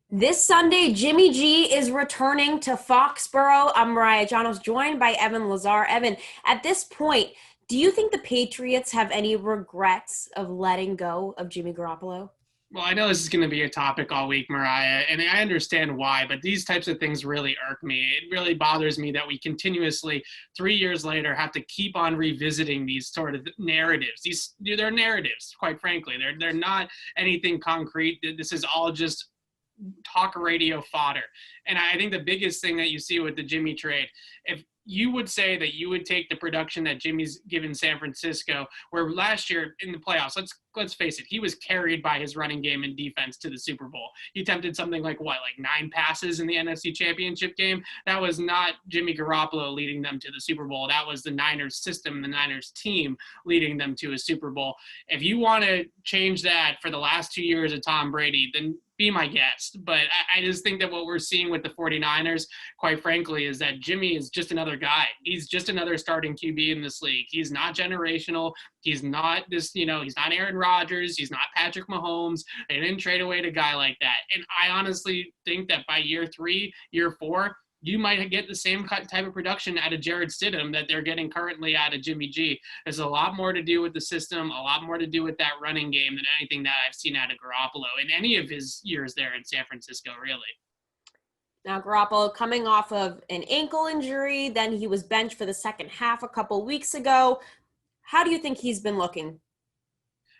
This Sunday, Jimmy G is returning to Foxborough. I'm Mariah Janos, joined by Evan Lazar. Evan, at this point, do you think the Patriots have any regrets of letting go of Jimmy Garoppolo? Well, I know this is going to be a topic all week, Mariah, and I understand why, but these types of things really irk me. It really bothers me that we continuously, 3 years later, have to keep on revisiting these sort of narratives. They're narratives, quite frankly. They're not anything concrete. This is all just talk radio fodder. And I think the biggest thing that you see with the Jimmy trade, if you would say that you would take the production that Jimmy's given San Francisco, where last year in the playoffs, let's face it, he was carried by his running game and defense to the Super Bowl. He attempted something like 9 passes in the NFC Championship game. That was not Jimmy Garoppolo leading them to the Super Bowl. That was the Niners system, the Niners team leading them to a Super Bowl. If you want to change that for the last 2 years of Tom Brady, then be my guest. But I just think that what we're seeing with the 49ers, quite frankly, is that Jimmy is just another guy. He's just another starting QB in this league. He's not generational. He's not he's not Aaron Rodgers. He's not Patrick Mahomes. They didn't trade away a guy like that. And I honestly think that by year 3, year 4, you might get the same type of production out of Jared Stidham that they're getting currently out of Jimmy G. There's a lot more to do with the system, a lot more to do with that running game than anything that I've seen out of Garoppolo in any of his years there in San Francisco, really. Now, Garoppolo coming off of an ankle injury, then he was benched for the second half a couple weeks ago. How do you think he's been looking?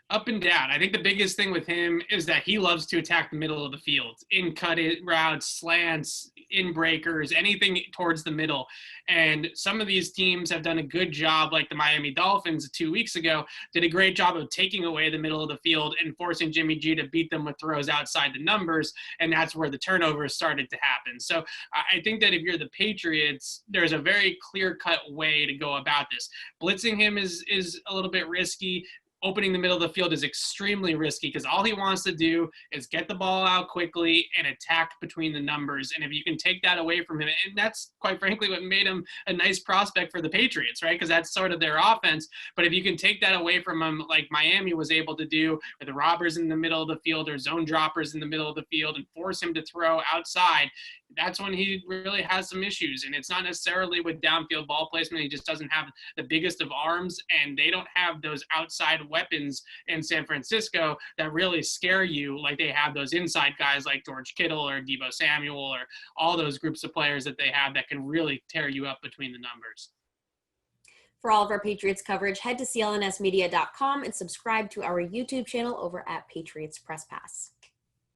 Up and down. I think the biggest thing with him is that he loves to attack the middle of the field, in cut it routes, slants, in breakers, anything towards the middle. And some of these teams have done a good job, like the Miami Dolphins 2 weeks ago, did a great job of taking away the middle of the field and forcing Jimmy G to beat them with throws outside the numbers. And that's where the turnovers started to happen. So I think that if you're the Patriots, there's a very clear-cut way to go about this. Blitzing him is a little bit risky. Opening the middle of the field is extremely risky because all he wants to do is get the ball out quickly and attack between the numbers. And if you can take that away from him, and that's quite frankly what made him a nice prospect for the Patriots, right? Because that's sort of their offense. But if you can take that away from him, like Miami was able to do with the robbers in the middle of the field or zone droppers in the middle of the field and force him to throw outside, that's when he really has some issues. And it's not necessarily with downfield ball placement. He just doesn't have the biggest of arms, and they don't have those outside weapons in San Francisco that really scare you like they have those inside guys like George Kittle or Deebo Samuel or all those groups of players that they have that can really tear you up between the numbers. For all of our Patriots coverage, head to clnsmedia.com and subscribe to our YouTube channel over at Patriots Press Pass.